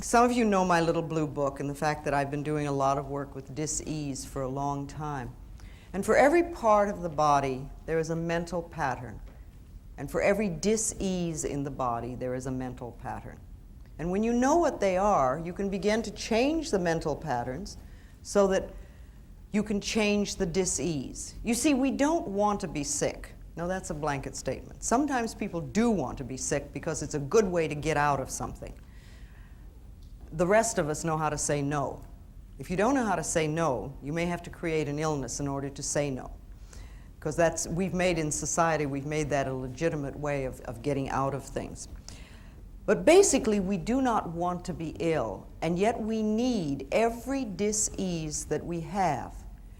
Some of you know my little blue book and the fact that I've been doing a lot of work with dis-ease for a long time. And for every part of the body, there is a mental pattern. And for every dis-ease in the body, there is a mental pattern. And when you know what they are, you can begin to change the mental patterns so that you can change the dis-ease. You see, we don't want to be sick. No, that's a blanket statement. Sometimes people do want to be sick because it's a good way to get out of something. The rest of us know how to say no. If you don't know how to say no, you may have to create an illness in order to say no. Because we've made in society, we've made that a legitimate way of getting out of things. But basically, we do not want to be ill, and yet we need every dis-ease that we have,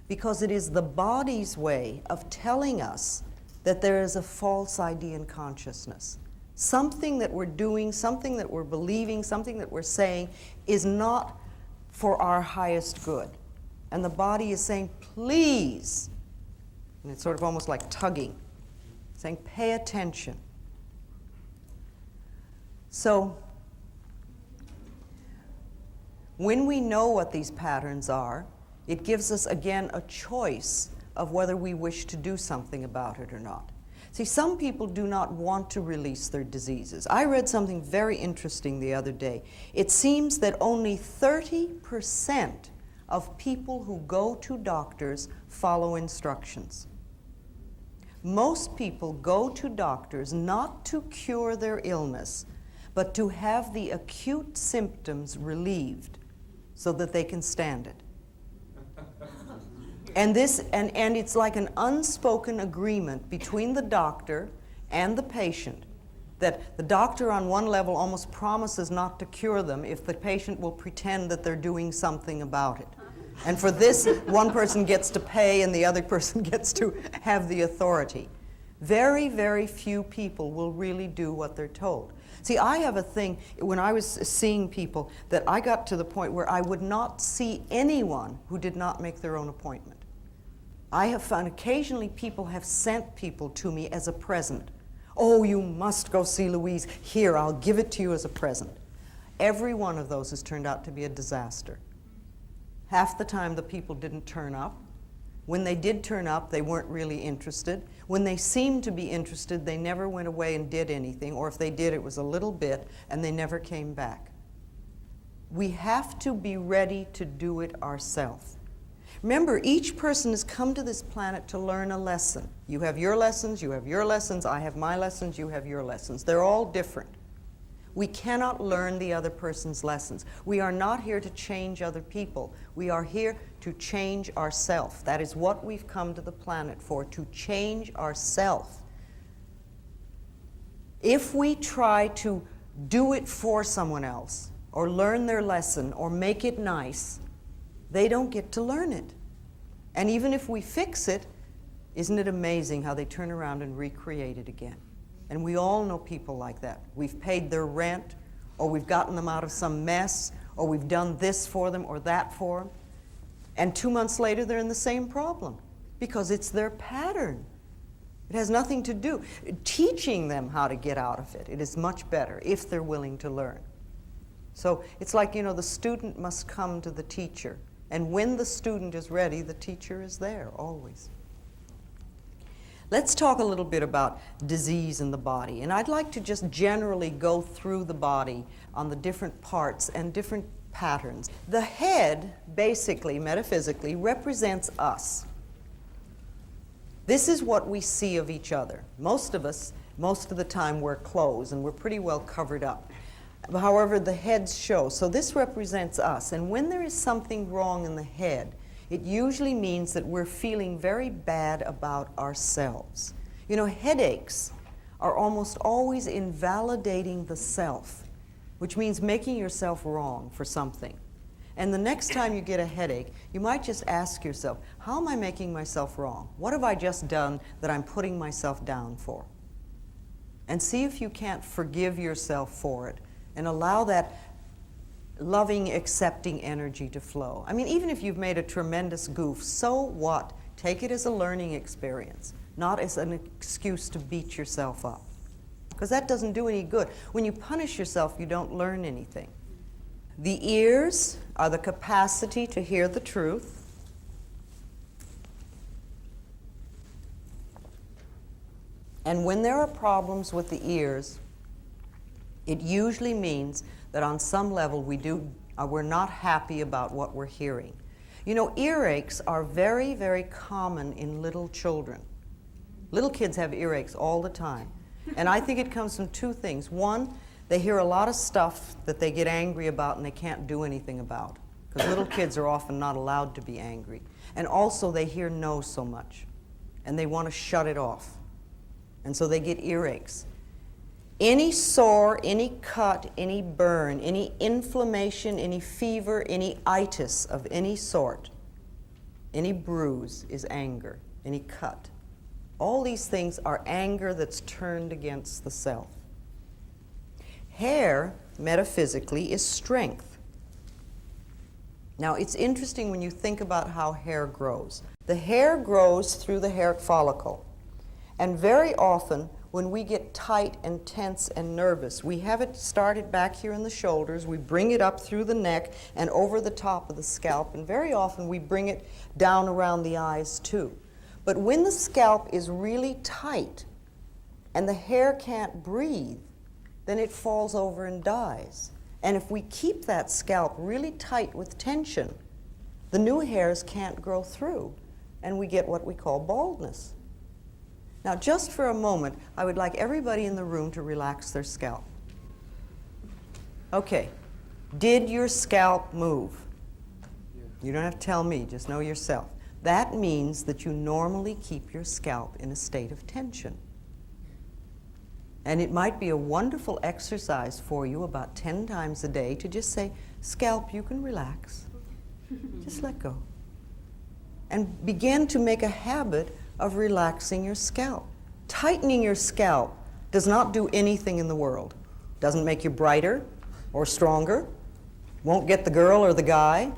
because it is the body's way of telling us that there is a false idea in consciousness. Something that we're doing, something that we're believing, something that we're saying is not for our highest good. And the body is saying, please, and it's sort of almost like tugging, saying, pay attention. So, when we know what these patterns are, it gives us, again, a choice of whether we wish to do something about it or not. See, some people do not want to release their diseases. I read something very interesting the other day. It seems that only 30% of people who go to doctors follow instructions. Most people go to doctors not to cure their illness, but to have the acute symptoms relieved so that they can stand it. And it's like an unspoken agreement between the doctor and the patient, that the doctor on one level almost promises not to cure them if the patient will pretend that they're doing something about it. And for this, one person gets to pay and the other person gets to have the authority. Very, very few people will really do what they're told. See, I have a thing, when I was seeing people, that I got to the point where I would not see anyone who did not make their own appointment. I have found occasionally people have sent people to me as a present. Oh, you must go see Louise. Here, I'll give it to you as a present. Every one of those has turned out to be a disaster. Half the time the people didn't turn up. When they did turn up, they weren't really interested. When they seemed to be interested, they never went away and did anything, or if they did, it was a little bit, and they never came back. We have to be ready to do it ourselves. Remember, each person has come to this planet to learn a lesson. You have your lessons, you have your lessons, I have my lessons, you have your lessons. They're all different. We cannot learn the other person's lessons. We are not here to change other people. We are here to change ourselves. That is what we've come to the planet for, to change ourselves. If we try to do it for someone else, or learn their lesson, or make it nice, they don't get to learn it. And even if we fix it, isn't it amazing how they turn around and recreate it again? And we all know people like that. We've paid their rent, or we've gotten them out of some mess, or we've done this for them or that for them. And 2 months later, they're in the same problem because it's their pattern. It has nothing to do. Teaching them how to get out of it, it is much better if they're willing to learn. So it's like, the student must come to the teacher. And when the student is ready, the teacher is there, always. Let's talk a little bit about disease in the body. And I'd like to just generally go through the body on the different parts and different patterns. The head, basically, metaphysically, represents us. This is what we see of each other. Most of us, most of the time, wear clothes, and we're pretty well covered up. However, the heads show. So this represents us. And when there is something wrong in the head, it usually means that we're feeling very bad about ourselves. Headaches are almost always invalidating the self, which means making yourself wrong for something. And the next time you get a headache, you might just ask yourself, how am I making myself wrong? What have I just done that I'm putting myself down for? And see if you can't forgive yourself for it and allow that loving, accepting energy to flow. I mean, even if you've made a tremendous goof, so what? Take it as a learning experience, not as an excuse to beat yourself up. Because that doesn't do any good. When you punish yourself, you don't learn anything. The ears are the capacity to hear the truth. And when there are problems with the ears, it usually means that on some level we're not happy about what we're hearing. You know, earaches are very, very common in little children. Little kids have earaches all the time. And I think it comes from two things. One, they hear a lot of stuff that they get angry about and they can't do anything about, because little kids are often not allowed to be angry. And also they hear no so much, and they want to shut it off. And so they get earaches. Any sore, any cut, any burn, any inflammation, any fever, any itis of any sort, any bruise is anger, any cut. All these things are anger that's turned against the self. Hair, metaphysically, is strength. Now, it's interesting when you think about how hair grows. The hair grows through the hair follicle. And very often, when we get tight and tense and nervous, we have it started back here in the shoulders, we bring it up through the neck and over the top of the scalp, and very often we bring it down around the eyes too. But when the scalp is really tight and the hair can't breathe, then it falls over and dies. And if we keep that scalp really tight with tension, the new hairs can't grow through, and we get what we call baldness. Now, just for a moment, I would like everybody in the room to relax their scalp. Okay, did your scalp move? You don't have to tell me, just know yourself. That means that you normally keep your scalp in a state of tension. And it might be a wonderful exercise for you about 10 times a day to just say, scalp, you can relax. Just let go. And begin to make a habit of relaxing your scalp. Tightening your scalp does not do anything in the world. Doesn't make you brighter or stronger. Won't get the girl or the guy.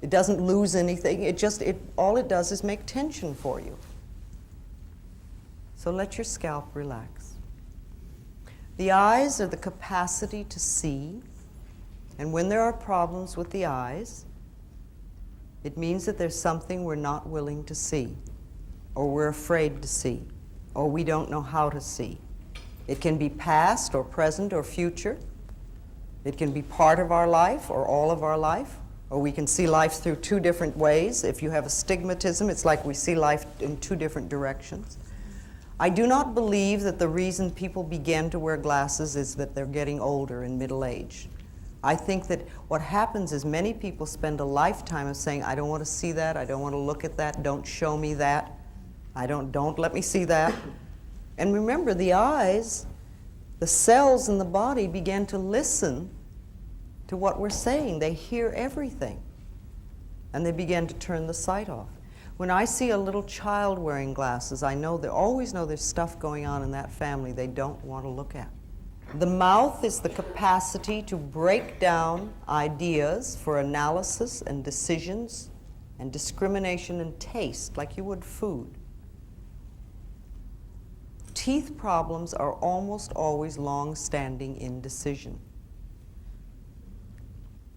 It doesn't lose anything. All it does is make tension for you. So let your scalp relax. The eyes are the capacity to see. And when there are problems with the eyes, it means that there's something we're not willing to see, or we're afraid to see, or we don't know how to see. It can be past or present or future. It can be part of our life or all of our life, or we can see life through two different ways. If you have astigmatism, it's like we see life in two different directions. I do not believe that the reason people begin to wear glasses is that they're getting older in middle age. I think that what happens is many people spend a lifetime of saying, I don't want to see that, I don't want to look at that, don't show me that, don't let me see that. And remember, the eyes, the cells in the body begin to listen to what we're saying. They hear everything. And they begin to turn the sight off. When I see a little child wearing glasses, I always know there's stuff going on in that family they don't want to look at. The mouth is the capacity to break down ideas for analysis and decisions and discrimination and taste, like you would food. Teeth problems are almost always long-standing indecision.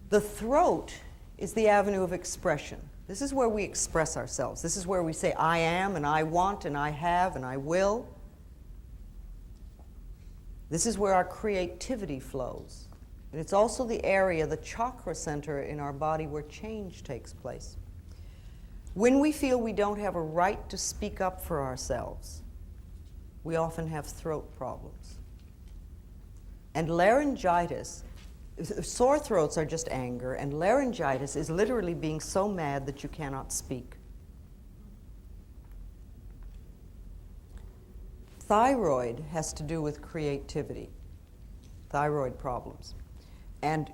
The throat is the avenue of expression. This is where we express ourselves. This is where we say, I am, and I want, and I have, and I will. This is where our creativity flows. And it's also the area, the chakra center in our body where change takes place. When we feel we don't have a right to speak up for ourselves, we often have throat problems. And laryngitis, sore throats are just anger, and laryngitis is literally being so mad that you cannot speak. Thyroid has to do with creativity, thyroid problems. And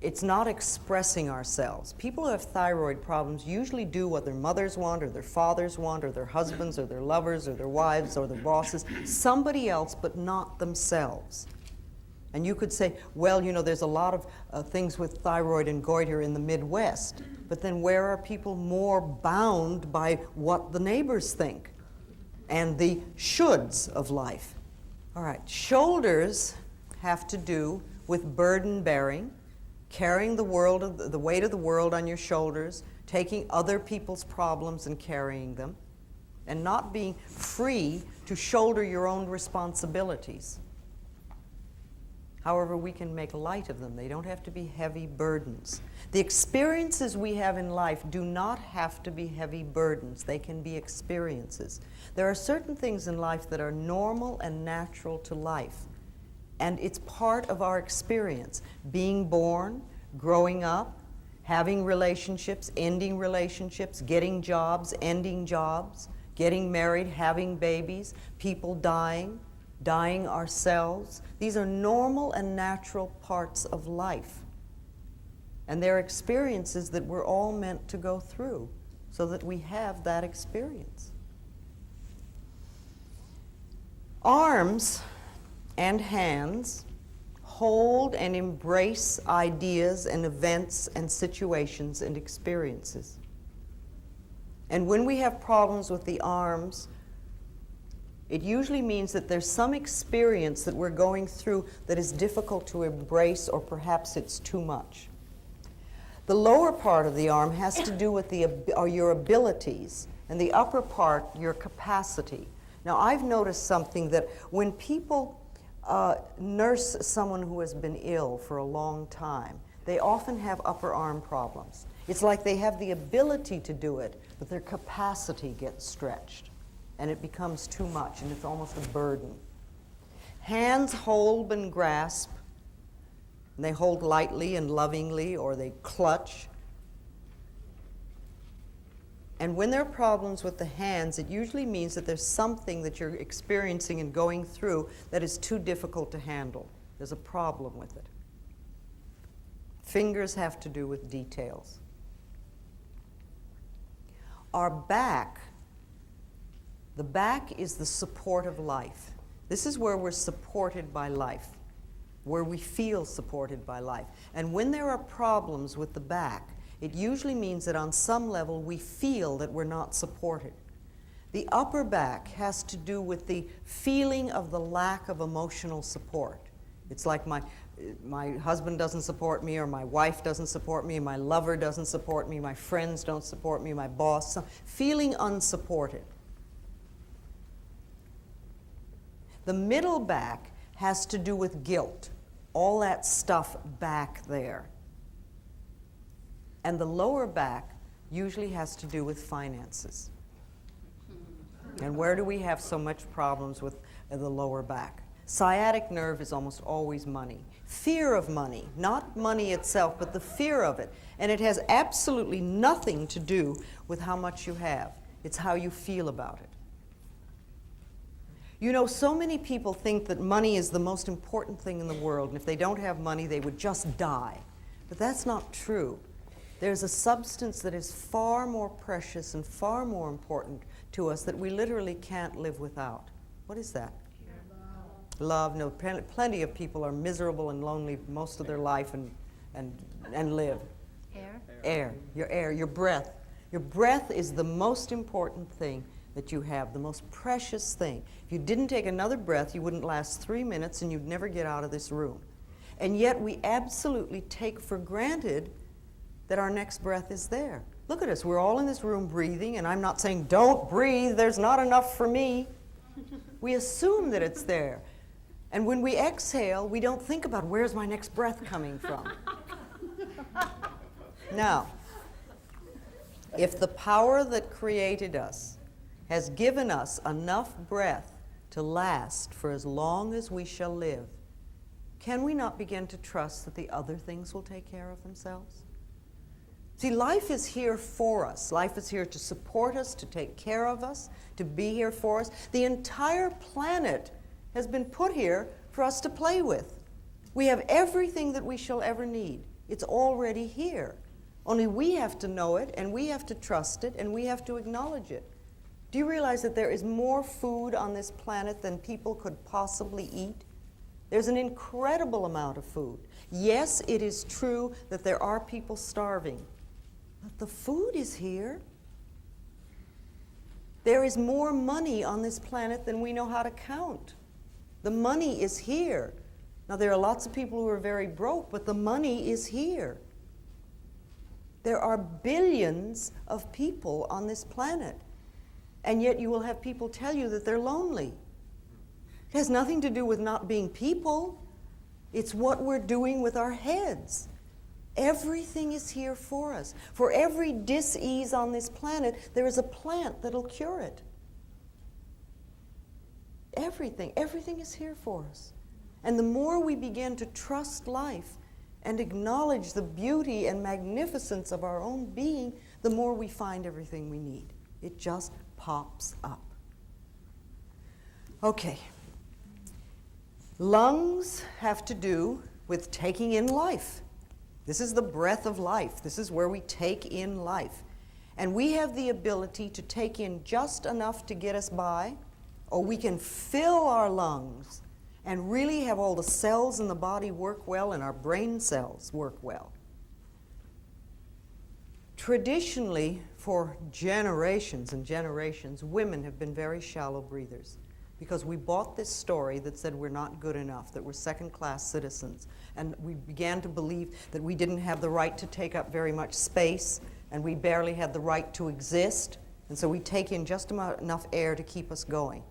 it's not expressing ourselves. People who have thyroid problems usually do what their mothers want, or their fathers want, or their husbands, or their lovers, or their wives, or their bosses, somebody else, but not themselves. And you could say, well, you know, there's a lot of things with thyroid and goiter in the Midwest, but then where are people more bound by what the neighbors think and the shoulds of life? All right, shoulders have to do with burden bearing, carrying the weight of the world on your shoulders, taking other people's problems and carrying them, and not being free to shoulder your own responsibilities. However, we can make light of them. They don't have to be heavy burdens. The experiences we have in life do not have to be heavy burdens. They can be experiences. There are certain things in life that are normal and natural to life, and it's part of our experience. Being born, growing up, having relationships, ending relationships, getting jobs, ending jobs, getting married, having babies, people dying, dying ourselves. These are normal and natural parts of life. And they're experiences that we're all meant to go through so that we have that experience. Arms and hands hold and embrace ideas and events and situations and experiences. And when we have problems with the arms, it usually means that there's some experience that we're going through that is difficult to embrace, or perhaps it's too much. The lower part of the arm has to do with your abilities, and the upper part, your capacity. Now, I've noticed something, that when people nurse someone who has been ill for a long time, they often have upper arm problems. It's like they have the ability to do it, but their capacity gets stretched, and it becomes too much, and it's almost a burden. Hands hold and grasp, and they hold lightly and lovingly, or they clutch. And when there are problems with the hands, it usually means that there's something that you're experiencing and going through that is too difficult to handle. There's a problem with it. Fingers have to do with details. Our back, the back is the support of life. This is where we're supported by life, where we feel supported by life. And when there are problems with the back, it usually means that on some level we feel that we're not supported. The upper back has to do with the feeling of the lack of emotional support. It's like my husband doesn't support me, or my wife doesn't support me, my lover doesn't support me, my friends don't support me, my boss, feeling unsupported. The middle back has to do with guilt, all that stuff back there. And the lower back usually has to do with finances. And where do we have so much problems with the lower back? Sciatic nerve is almost always money. Fear of money, not money itself, but the fear of it. And it has absolutely nothing to do with how much you have. It's how you feel about it. You know, so many people think that money is the most important thing in the world, and if they don't have money, they would just die. But that's not true. There's a substance that is far more precious and far more important to us that we literally can't live without. What is that? Love. No, plenty of people are miserable and lonely most of their life and live. Air. Your air, your breath. Your breath is the most important thing that you have, the most precious thing. If you didn't take another breath, you wouldn't last 3 minutes and you'd never get out of this room. And yet we absolutely take for granted that our next breath is there. Look at us, we're all in this room breathing, and I'm not saying don't breathe, there's not enough for me. We assume that it's there. And when we exhale, we don't think about where's my next breath coming from. Now, if the power that created us has given us enough breath to last for as long as we shall live, can we not begin to trust that the other things will take care of themselves? See, life is here for us. Life is here to support us, to take care of us, to be here for us. The entire planet has been put here for us to play with. We have everything that we shall ever need. It's already here. Only we have to know it, and we have to trust it, and we have to acknowledge it. Do you realize that there is more food on this planet than people could possibly eat? There's an incredible amount of food. Yes, it is true that there are people starving, but the food is here. There is more money on this planet than we know how to count. The money is here. Now, there are lots of people who are very broke, but the money is here. There are billions of people on this planet, and yet you will have people tell you that they're lonely. It has nothing to do with not being people. It's what we're doing with our heads. Everything is here for us. For every dis-ease on this planet, there is a plant that'll cure it. Everything is here for us. And the more we begin to trust life and acknowledge the beauty and magnificence of our own being, the more we find everything we need. It just pops up. Okay. Lungs have to do with taking in life. This is the breath of life. This is where we take in life. And we have the ability to take in just enough to get us by, or we can fill our lungs and really have all the cells in the body work well and our brain cells work well. Traditionally, for generations and generations, women have been very shallow breathers because we bought this story that said we're not good enough, that we're second-class citizens, and we began to believe that we didn't have the right to take up very much space, and we barely had the right to exist, and so we take in just enough air to keep us going.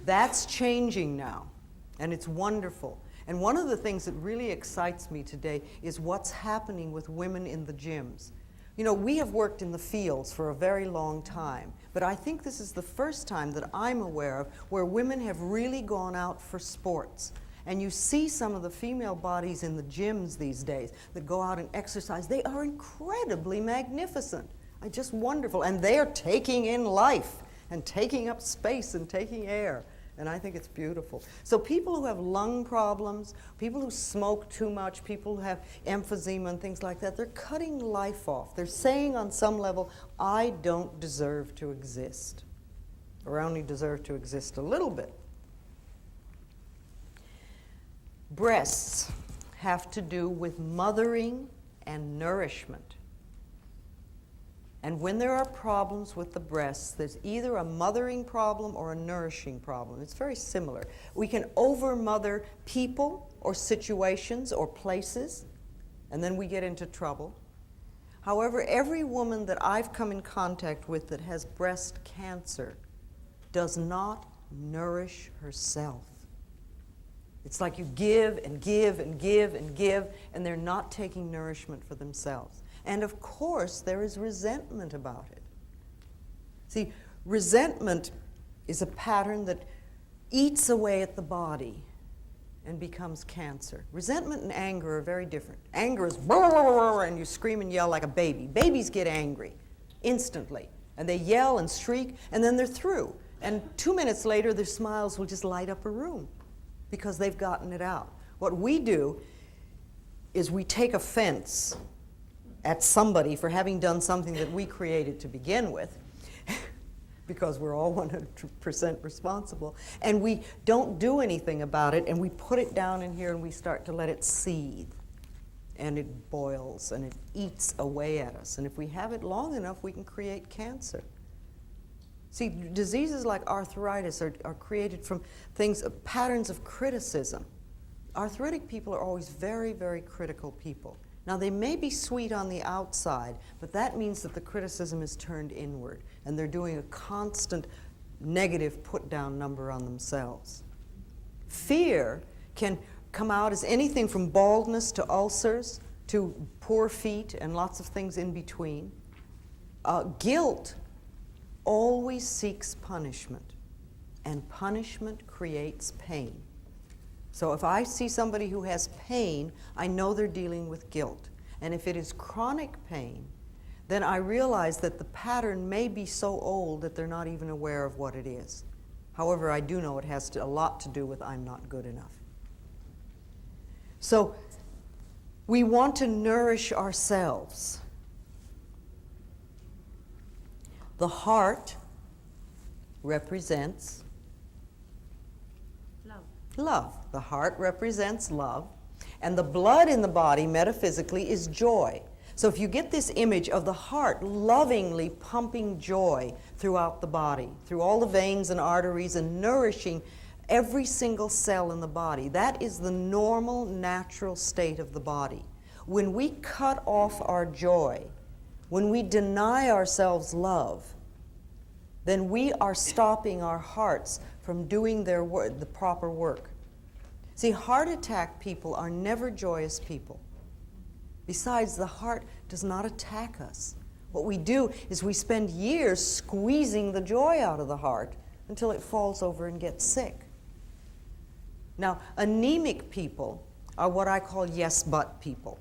That's changing now, and it's wonderful. And one of the things that really excites me today is what's happening with women in the gyms. You know, we have worked in the fields for a very long time, but I think this is the first time that I'm aware of where women have really gone out for sports. And you see some of the female bodies in the gyms these days that go out and exercise. They are incredibly magnificent. Just wonderful. And they are taking in life and taking up space and taking air. And I think it's beautiful. So people who have lung problems, people who smoke too much, people who have emphysema and things like that, they're cutting life off. They're saying on some level, I don't deserve to exist, or I only deserve to exist a little bit. Breasts have to do with mothering and nourishment. And when there are problems with the breasts, there's either a mothering problem or a nourishing problem. It's very similar. We can over-mother people or situations or places, and then we get into trouble. However, every woman that I've come in contact with that has breast cancer does not nourish herself. It's like you give and give and give and give, and they're not taking nourishment for themselves. And of course, there is resentment about it. See, resentment is a pattern that eats away at the body and becomes cancer. Resentment and anger are very different. Anger is and you scream and yell like a baby. Babies get angry instantly, and they yell and shriek, and then they're through. And 2 minutes later, their smiles will just light up a room because they've gotten it out. What we do is we take offense at somebody for having done something that we created to begin with, because we're all 100% responsible, and we don't do anything about it, and we put it down in here and we start to let it seethe, and it boils and it eats away at us. And if we have it long enough, we can create cancer. See, diseases like arthritis are created from things, patterns of criticism. Arthritic people are always very, very critical people. Now, they may be sweet on the outside, but that means that the criticism is turned inward, and they're doing a constant negative put-down number on themselves. Fear can come out as anything from baldness to ulcers to poor feet and lots of things in between. Guilt always seeks punishment, and punishment creates pain. So if I see somebody who has pain, I know they're dealing with guilt. And if it is chronic pain, then I realize that the pattern may be so old that they're not even aware of what it is. However, I do know it has a lot to do with I'm not good enough. So we want to nourish ourselves. The heart represents love. The heart represents love. And the blood in the body, metaphysically, is joy. So if you get this image of the heart lovingly pumping joy throughout the body, through all the veins and arteries, and nourishing Every single cell in the body. That is the normal, natural state of the body. When we cut off our joy, when we deny ourselves love, then we are stopping our hearts from doing their work, the proper work. See, heart attack people are never joyous people. Besides, the heart does not attack us. What we do is we spend years squeezing the joy out of the heart until it falls over and gets sick. Now, anemic people are what I call yes but people.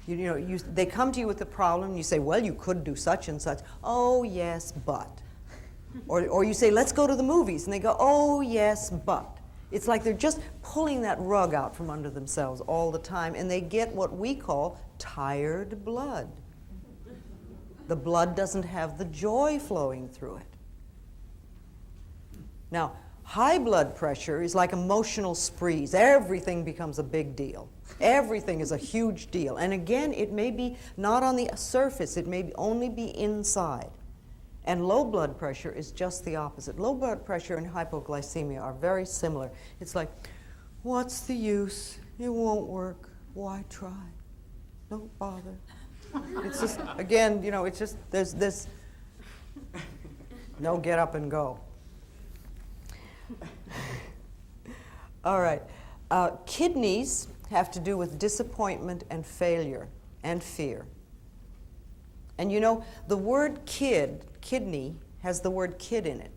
They come to you with a problem, you say, well, you could do such and such. Oh, yes, but. Or you say, let's go to the movies, and they go, oh, yes, but. It's like they're just pulling that rug out from under themselves all the time, and they get what we call tired blood. The blood doesn't have the joy flowing through it. Now, high blood pressure is like emotional sprees. Everything becomes a big deal. Everything is a huge deal. And again, it may be not on the surface, it may only be inside. And low blood pressure is just the opposite. Low blood pressure and hypoglycemia are very similar. It's like, what's the use? It won't work. Why try? Don't bother. It's just, again, it's just, there's this, no get up and go. All right. Kidneys have to do with disappointment and failure and fear. And the word kidney has the word kid in it.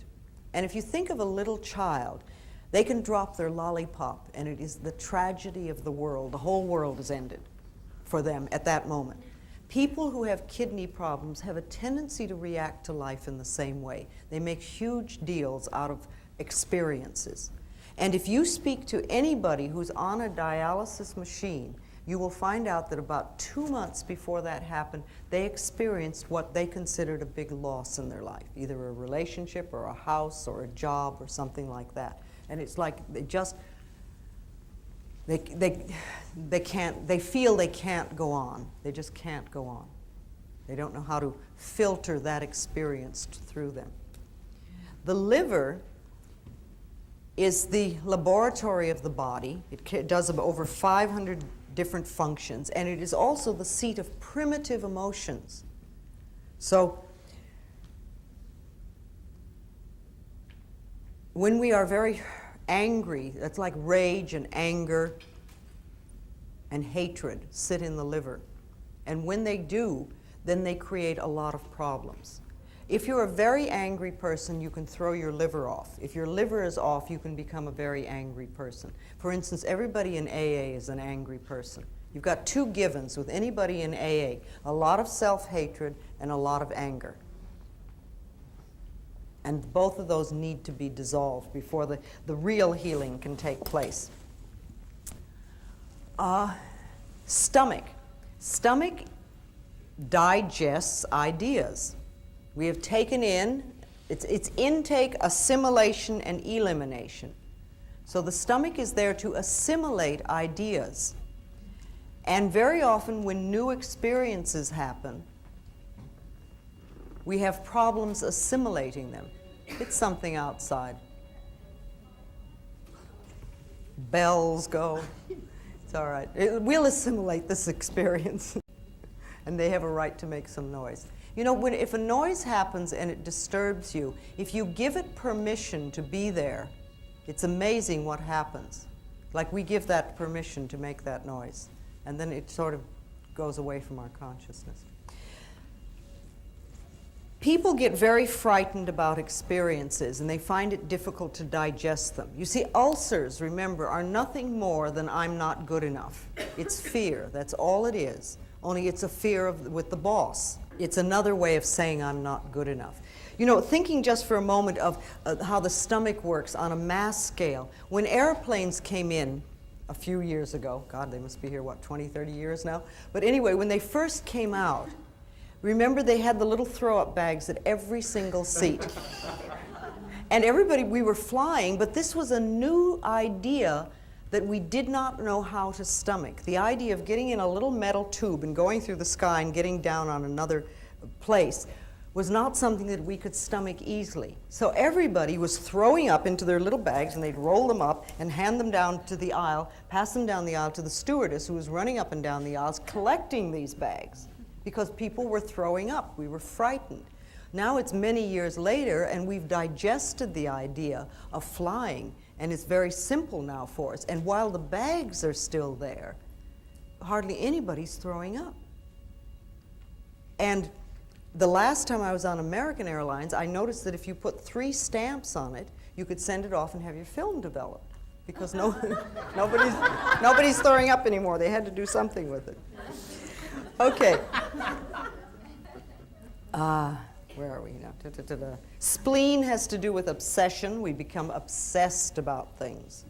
And if you think of a little child, they can drop their lollipop and it is the tragedy of the world. The whole world is ended for them at that moment. People who have kidney problems have a tendency to react to life in the same way. They make huge deals out of experiences. And if you speak to anybody who's on a dialysis machine, you will find out that about 2 months before that happened, they experienced what they considered a big loss in their life, either a relationship or a house or a job or something like that. And it's like they feel they can't go on. They just can't go on. They don't know how to filter that experience through them. The liver is the laboratory of the body. It does over 500 different functions, and it is also the seat of primitive emotions. So when we are very angry, that's like rage and anger and hatred sit in the liver. And when they do, then they create a lot of problems. If you're a very angry person, you can throw your liver off. If your liver is off, you can become a very angry person. For instance, everybody in AA is an angry person. You've got two givens with anybody in AA, a lot of self-hatred and a lot of anger. And both of those need to be dissolved before the real healing can take place. Stomach. Stomach digests ideas. We have taken in, it's intake, assimilation, and elimination. So the stomach is there to assimilate ideas. And very often when new experiences happen, we have problems assimilating them. It's something outside. Bells go. It's all right. We'll assimilate this experience. And they have a right to make some noise. If a noise happens and it disturbs you, if you give it permission to be there, it's amazing what happens. Like we give that permission to make that noise, and then it sort of goes away from our consciousness. People get very frightened about experiences, and they find it difficult to digest them. You see, ulcers, remember, are nothing more than I'm not good enough. It's fear, that's all it is. Only it's a fear with the boss. It's another way of saying I'm not good enough. Thinking just for a moment of how the stomach works on a mass scale. When airplanes came in a few years ago, God, they must be here, 20, 30 years now? But anyway, when they first came out, remember they had the little throw-up bags at every single seat. And we were flying, but this was a new idea that we did not know how to stomach. The idea of getting in a little metal tube and going through the sky and getting down on another place was not something that we could stomach easily. So everybody was throwing up into their little bags, and they'd roll them up and hand them down to the aisle, pass them down the aisle to the stewardess who was running up and down the aisles collecting these bags because people were throwing up. We were frightened. Now it's many years later, and we've digested the idea of flying, and it's very simple now for us. And while the bags are still there, hardly anybody's throwing up. And the last time I was on American Airlines, I noticed that if you put 3 stamps on it, you could send it off and have your film developed, because nobody's throwing up anymore. They had to do something with it. Okay. Where are we now? Spleen has to do with obsession. We become obsessed about things.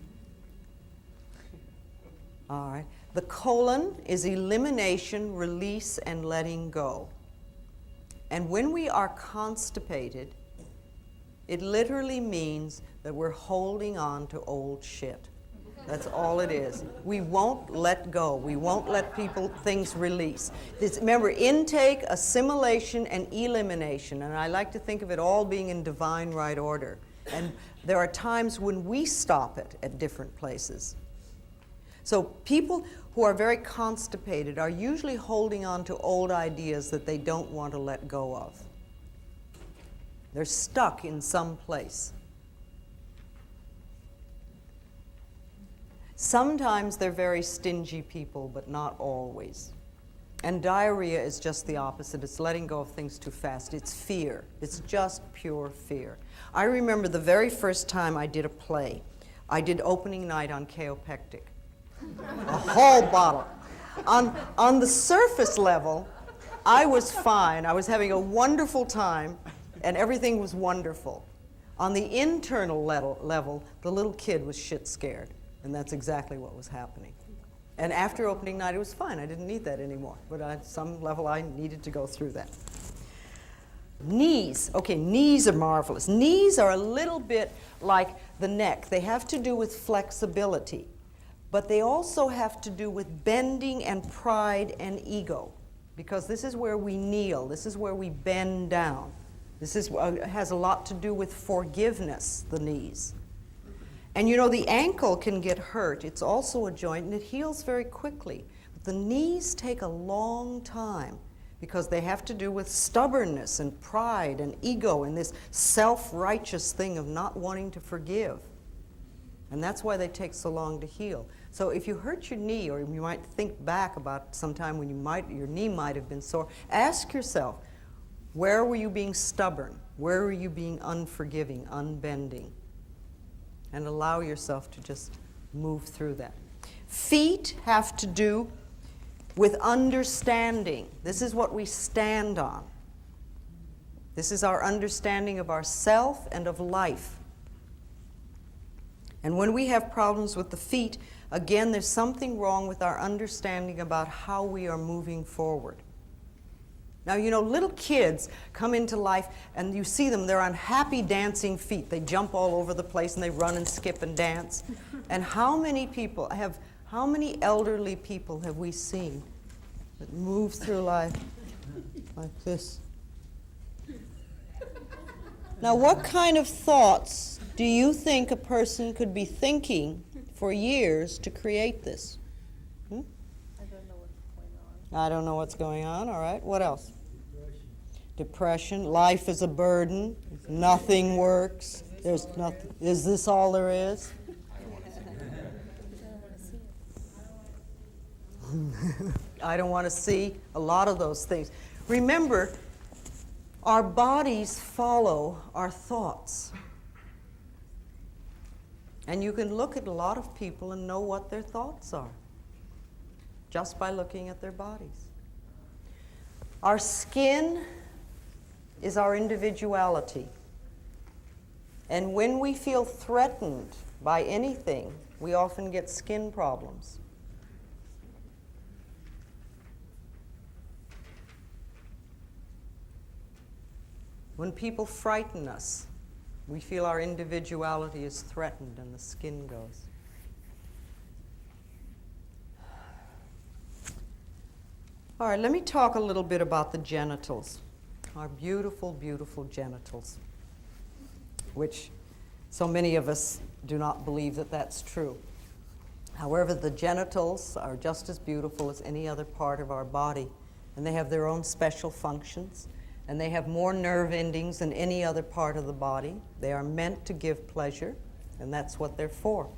All right. The colon is elimination, release, and letting go. And when we are constipated, it literally means that we're holding on to old shit. That's all it is. We won't let go. We won't let things release. Remember, intake, assimilation, and elimination. And I like to think of it all being in divine right order. And there are times when we stop it at different places. So people who are very constipated are usually holding on to old ideas that they don't want to let go of. They're stuck in some place. Sometimes they're very stingy people, but not always. And diarrhea is just the opposite. It's letting go of things too fast. It's fear. It's just pure fear. I remember the very first time I did a play. I did opening night on Kaopectic. A whole bottle. On the surface level, I was fine. I was having a wonderful time, and everything was wonderful. On the internal level, the little kid was shit scared, and that's exactly what was happening. And after opening night, it was fine. I didn't need that anymore. But at some level, I needed to go through that. Knees. Okay, knees are marvelous. Knees are a little bit like the neck. They have to do with flexibility. But they also have to do with bending and pride and ego. Because this is where we kneel. This is where we bend down. This has a lot to do with forgiveness, the knees. And you know, the ankle can get hurt. It's also a joint, and it heals very quickly. But the knees take a long time because they have to do with stubbornness and pride and ego and this self-righteous thing of not wanting to forgive. And that's why they take so long to heal. So if you hurt your knee, or you might think back about some time when your knee might have been sore, ask yourself, where were you being stubborn? Where were you being unforgiving, unbending? And allow yourself to just move through that. Feet have to do with understanding. This is what we stand on. This is our understanding of ourself and of life. And when we have problems with the feet, again, there's something wrong with our understanding about how we are moving forward. Now, you know, little kids come into life and you see them, they're on happy dancing feet. They jump all over the place and they run and skip and dance. And how many elderly people have we seen that move through life like this? Now, what kind of thoughts do you think a person could be thinking for years to create this? I don't know what's going on, all right. What else? Depression. Life is a burden. Nothing works. There's nothing. Is this all there is? I don't want to see a lot of those things. Remember, our bodies follow our thoughts. And you can look at a lot of people and know what their thoughts are just by looking at their bodies. Our skin is our individuality. And when we feel threatened by anything, we often get skin problems. When people frighten us, we feel our individuality is threatened and the skin goes. All right, let me talk a little bit about the genitals. our beautiful, beautiful genitals, which so many of us do not believe that that's true. However, the genitals are just as beautiful as any other part of our body, and they have their own special functions, and they have more nerve endings than any other part of the body. They are meant to give pleasure, and that's what they're for.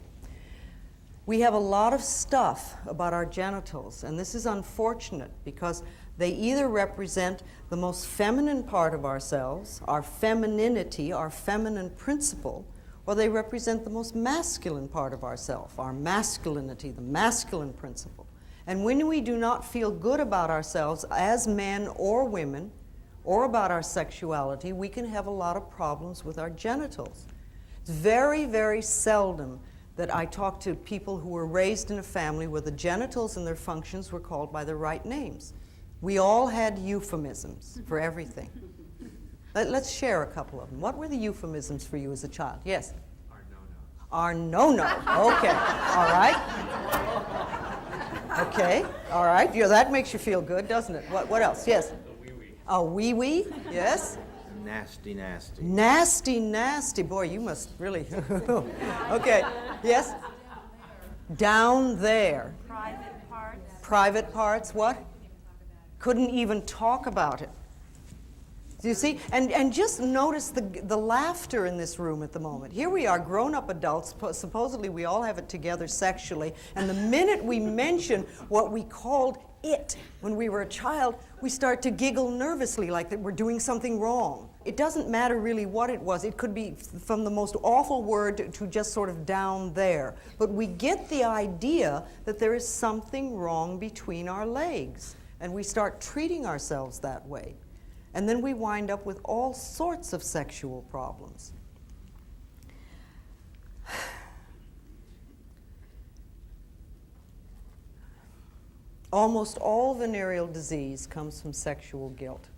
We have a lot of stuff about our genitals, and this is unfortunate because they either represent the most feminine part of ourselves, our femininity, our feminine principle, or they represent the most masculine part of ourselves, our masculinity, the masculine principle. And when we do not feel good about ourselves as men or women, or about our sexuality, we can have a lot of problems with our genitals. It's very, very seldom that I talk to people who were raised in a family where the genitals and their functions were called by the right names. We all had euphemisms for everything. Let's share a couple of them. What were the euphemisms for you as a child? Yes? Our no-no. Okay. All right. Okay. All right. Yeah, that makes you feel good, doesn't it? What else? Yes? A wee-wee. Yes? Nasty, nasty. Nasty, nasty. Boy, you must really... Okay. Yes? Down there. Private parts. Private parts. What? Couldn't even talk about it. Do you see? And just notice the laughter in this room at the moment. Here we are, grown-up adults, supposedly we all have it together sexually, and the minute we mention what we called it when we were a child, we start to giggle nervously like that we're doing something wrong. It doesn't matter really what it was. It could be from the most awful word to just sort of down there. But we get the idea that there is something wrong between our legs, and we start treating ourselves that way. And then we wind up with all sorts of sexual problems. Almost all venereal disease comes from sexual guilt.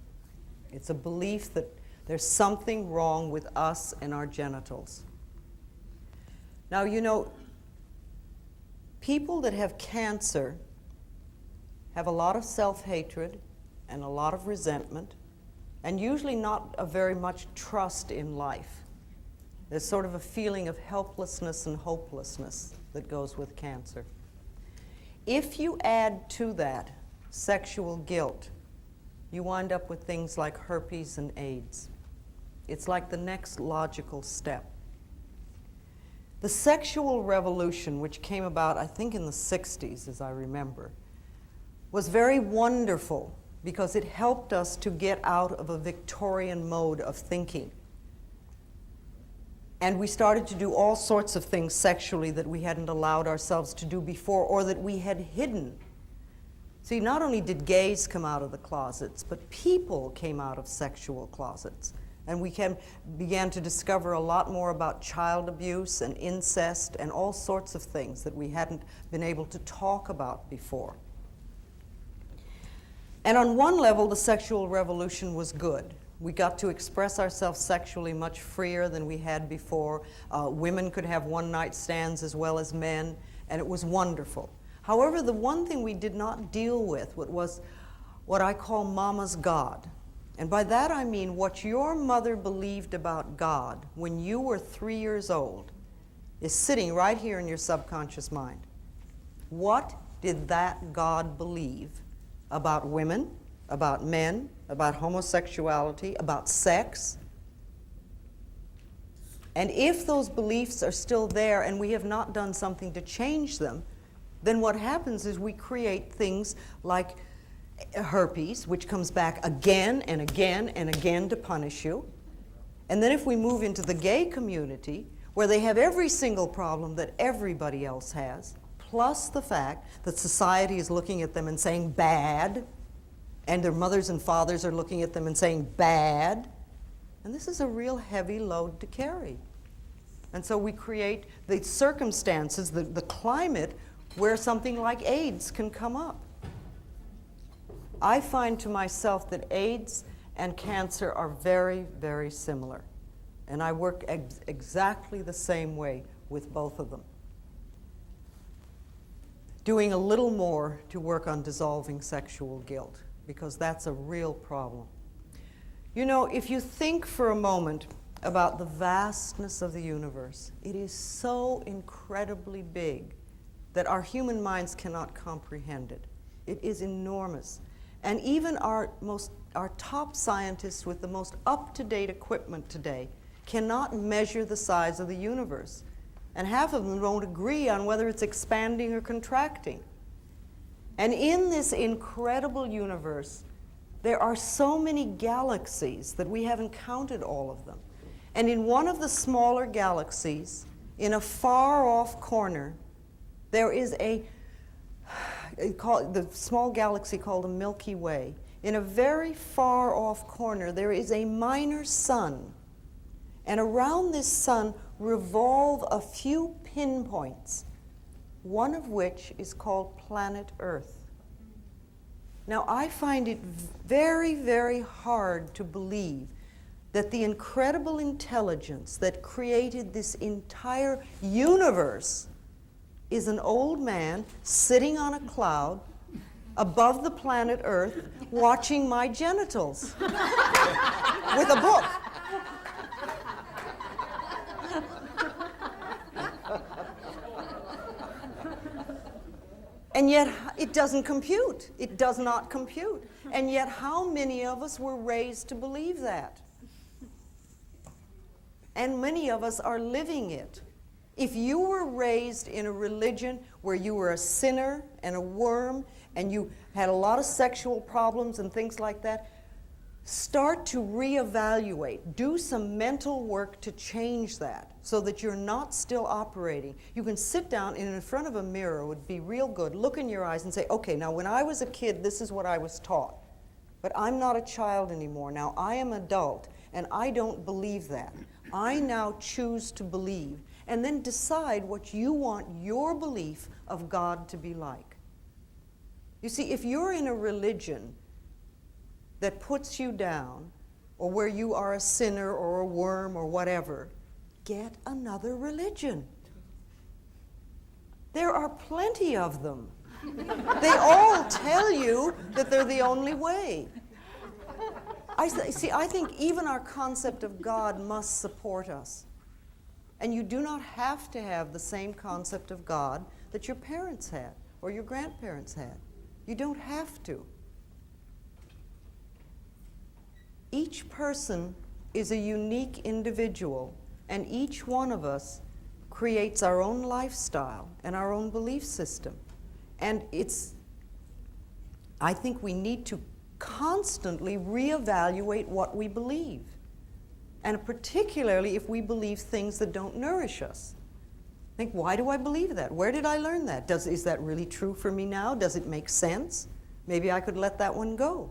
It's a belief that there's something wrong with us and our genitals. Now, you know, people that have cancer have a lot of self-hatred and a lot of resentment, and usually not a very much trust in life. There's sort of a feeling of helplessness and hopelessness that goes with cancer. If you add to that sexual guilt, you wind up with things like herpes and AIDS. It's like the next logical step. The sexual revolution, which came about, I think, in the 60s, as I remember, was very wonderful because it helped us to get out of a Victorian mode of thinking. And we started to do all sorts of things sexually that we hadn't allowed ourselves to do before or that we had hidden. See, not only did gays come out of the closets, but people came out of sexual closets. And we began to discover a lot more about child abuse and incest and all sorts of things that we hadn't been able to talk about before. And on one level, the sexual revolution was good. We got to express ourselves sexually much freer than we had before. Women could have one-night stands as well as men, and it was wonderful. However, the one thing we did not deal with was what I call Mama's God. And by that I mean what your mother believed about God when you were 3 years old is sitting right here in your subconscious mind. What did that God believe about women, about men, about homosexuality, about sex? And if those beliefs are still there and we have not done something to change them, then what happens is we create things like herpes, which comes back again and again and again to punish you. And then if we move into the gay community, where they have every single problem that everybody else has, plus the fact that society is looking at them and saying bad, and their mothers and fathers are looking at them and saying bad, and this is a real heavy load to carry. And so we create the circumstances, the climate, where something like AIDS can come up. I find to myself that AIDS and cancer are very, very similar. And I work exactly the same way with both of them. Doing a little more to work on dissolving sexual guilt, because that's a real problem. You know, if you think for a moment about the vastness of the universe, it is so incredibly big that our human minds cannot comprehend it. It is enormous. And even our top scientists with the most up-to-date equipment today cannot measure the size of the universe. And half of them don't agree on whether it's expanding or contracting. And in this incredible universe, there are so many galaxies that we haven't counted all of them. And in one of the smaller galaxies, in a far-off corner, there is the small galaxy called the Milky Way. In a very far-off corner, there is a minor sun. And around this sun revolve a few pinpoints, one of which is called planet Earth. Now, I find it very, very hard to believe that the incredible intelligence that created this entire universe is an old man sitting on a cloud above the planet Earth watching my genitals with a book. And yet it doesn't compute. It does not compute. And yet how many of us were raised to believe that? And many of us are living it. If you were raised in a religion where you were a sinner and a worm and you had a lot of sexual problems and things like that, start to reevaluate. Do some mental work to change that so that you're not still operating. You can sit down and in front of a mirror, would be real good, look in your eyes and say, okay, now when I was a kid, this is what I was taught. But I'm not a child anymore. Now I am adult and I don't believe that. I now choose to believe, and then decide what you want your belief of God to be like. You see, if you're in a religion that puts you down, or where you are a sinner or a worm or whatever, get another religion. There are plenty of them. They all tell you that they're the only way. I think even our concept of God must support us. And you do not have to have the same concept of God that your parents had or your grandparents had. You don't have to. Each person is a unique individual, and each one of us creates our own lifestyle and our own belief system. And I think we need to constantly reevaluate what we believe, and particularly if we believe things that don't nourish us. Think, why do I believe that? Where did I learn that? Is that really true for me now? Does it make sense? Maybe I could let that one go.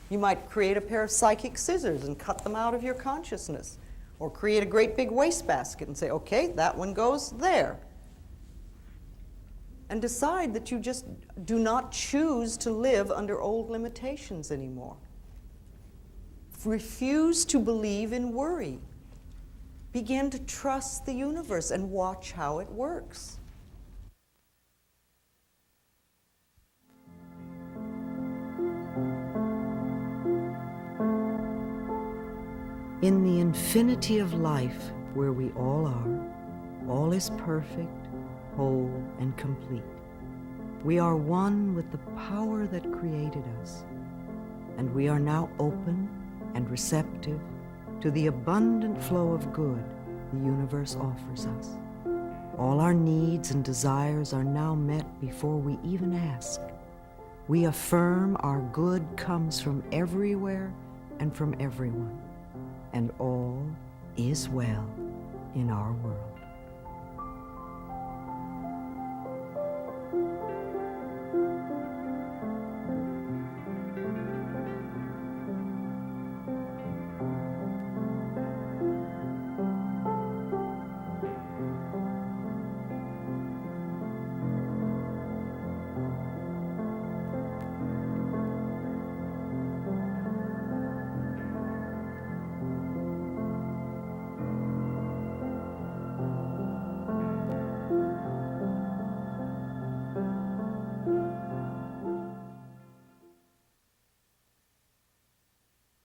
You might create a pair of psychic scissors and cut them out of your consciousness, or create a great big wastebasket and say, okay, that one goes there. And decide that you just do not choose to live under old limitations anymore. Refuse to believe in worry. Begin to trust the universe and watch how it works. In the infinity of life where we all are, all is perfect, whole, and complete. We are one with the power that created us, and we are now open and receptive to the abundant flow of good the universe offers us. All our needs and desires are now met before we even ask. We affirm our good comes from everywhere and from everyone, and all is well in our world.